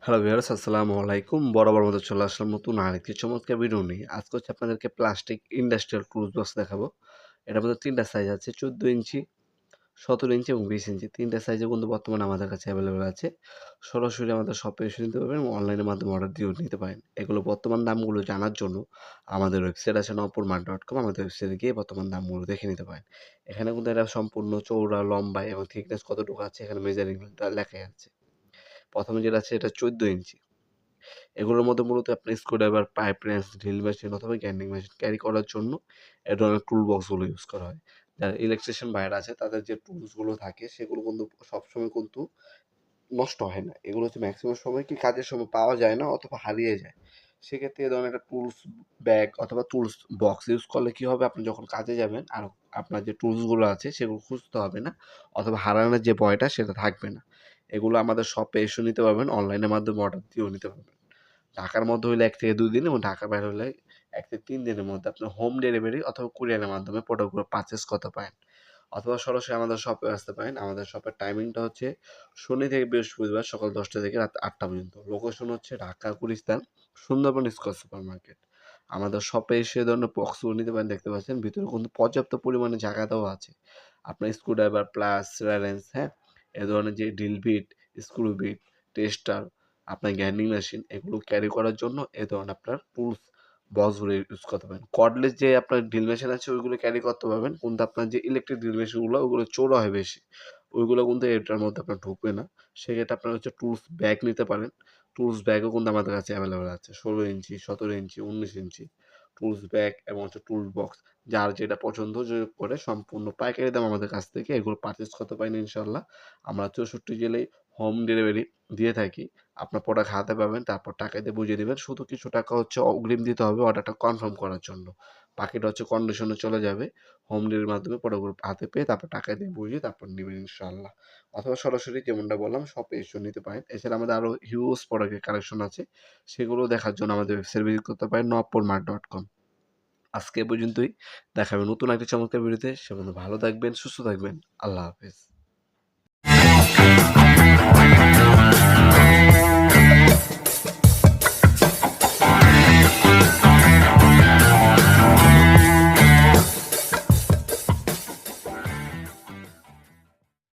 Hello viewers, আসসালামু আলাইকুম। বরাবর মতো চলে আসলাম নতুন আরেকটি চমৎকার ভিডিও নিয়ে। আজকে হচ্ছে আপনাদেরকে প্লাস্টিক ইন্ডাস্ট্রিয়াল টুলস বক্স দেখাবো। এটার মধ্যে ৩ টা সাইজ আছে, ১৪ ইঞ্চি, ১৭ ইঞ্চি এবং ২০ ইঞ্চি। ৩ টা সাইজে কিন্তু বর্তমানে আমাদের কাছে অ্যাভেলেবল আছে। সরাসরি আমাদের শপে এসে নিতে পারবেন এবং অনলাইনের মাধ্যমে অর্ডার দিয়েও নিতে পারেন। এগুলো বর্তমান দামগুলো জানার জন্য আমাদের ওয়েবসাইট আছে নপুরমার্ট.com। আমাদের ওয়েবসাইটে গিয়ে বর্তমান দামগুলো দেখে নিতে পারেন। এখানে কিন্তু এটা সম্পূর্ণ চওড়া, লম্বা এবং থিকনেস কতটুকু আছে এখানে মেজারিংটা লেখাই আছে। ১ম এ যেটা আছে এটা ১৪ ইঞ্চি। এগুলোর মধ্যে মূলত আপনি screwdriver, pipe wrench, drill machine অথবা গ্রাইন্ডিং মেশিন ক্যারি করার জন্য এ ধরনের টুল বক্সগুলো ইউজ করা হয়। যারা ইলেকট্রিশিয়ান ভাইয়েরা আছে তাদের যে টুলসগুলো থাকে সেগুলো কিন্তু সবসময় কিন্তু নষ্ট হয় না। এগুলো হচ্ছে ম্যাক্সিমাম সময় কি কাজের সময় পাওয়া যায় না অথবা হারিয়ে যায়। সেক্ষেত্রে এ ধরনের একটা টুলস ব্যাগ অথবা টুলস বক্স ইউজ করলে কি হবে, আপনি যখন কাজে যাবেন আর আপনার যে টুলসগুলো আছে সেগুলো খুঁজতে হবে না অথবা হারানোর যে ভয়টা সেটা থাকবে না। এগুলো আমাদের শপে এসেও নিতে পারবেন, অনলাইনের মাধ্যমে অর্ডার দিয়েও নিতে পারবেন। ঢাকার মধ্যে হইলে ১ থেকে ২ দিন এবং ঢাকার বাইরে হলে ১ থেকে ৩ দিনের মধ্যে আপনার হোম ডেলিভারি অথবা কুরিয়ারের মাধ্যমে প্রোডাক্টগুলো পারচেজ করতে পারেন। অথবা সরাসরি আমাদের শপে আসতে পারেন। আমাদের শপের টাইমিংটা হচ্ছে শনি থেকে বৃহস্পতিবার সকাল ১০টা থেকে রাত ৮টা পর্যন্ত। লোকেশন হচ্ছে Dhaka Gulistan, Sundarban square super market. আমাদের শপে এসে এ ধরনের বক্সগুলো নিতে পারেন, দেখতে পাচ্ছেন ভিতরে কিন্তু পর্যাপ্ত পরিমাণে জায়গা দেওয়া আছে। আপনার স্ক্রুড্রাইভার প্লাস রেলেন্স, হ্যাঁ? এ ধরনের যে drill bit, screw bit, tester, আপনার গ্রাইন্ডিং মেশিন এগুলো ক্যারি করার জন্য এ ধরনের আপনার টুলস বক্সগুলো ইউজ করতে পারেন। কর্ডলেস যে আপনার ড্রিল মেশিন আছে ওইগুলো ক্যারি করতে পারবেন। কিন্তু আপনার যে ইলেকট্রিক ড্রিল মেশিনগুলো ওগুলো চওড়া হয় বেশি। ওইগুলো কিন্তু এটার মধ্যে আপনার ঢুকবে না। সেক্ষেত্রে আপনার হচ্ছে টুলস ব্যাগ নিতে পারেন। টুলস ব্যাগও কিন্তু আমাদের কাছে অ্যাভেলেবল আছে। ১৬ ইঞ্চি, ১৭ ইঞ্চি, ১৯ ইঞ্চি টুলস ব্যাগ এবং হচ্ছে টুলস বক্স। যার যেটা পছন্দ করে সম্পূর্ণ পাইকারি দাম আমাদের কাছ থেকে এগুলো পারচেজ করতে পারেন ইনশাআল্লাহ। আমরা ৬৪ জেলায় হোম ডেলিভারি দিয়ে থাকি। আপনার প্রোডাক্ট হাতে পাবেন, তারপর টাকা দিয়ে বুঝিয়ে দিবেন। শুধু কিছু টাকা হচ্ছে অগ্রিম দিতে হবে অর্ডারটা কনফার্ম করার জন্য। বাকিটা হচ্ছে কন্ডিশনে চলে যাবে। হোম ডেলিভারির মাধ্যমে প্রোডাক্টগুলো হাতে পেয়ে তারপর টাকা দিয়ে বুঝিয়ে তারপর নিবেন ইনশাআল্লাহ। অথবা সরাসরি যেমনটা বললাম শপে এসেও নিতে পারেন। এছাড়া আমাদের আরও হিউজ প্রোডাক্টের কালেকশন আছে। সেগুলো দেখার জন্য আমাদের ওয়েবসাইট ভিজিট করতে পারেন নপুরমার্ট.com। আজকে এ পর্যন্তই। দেখা হবে নতুন একটা চমৎকার ভিডিওতে। সে পর্যন্ত ভালো থাকবেন, সুস্থ থাকবেন। আল্লাহ হাফেজ।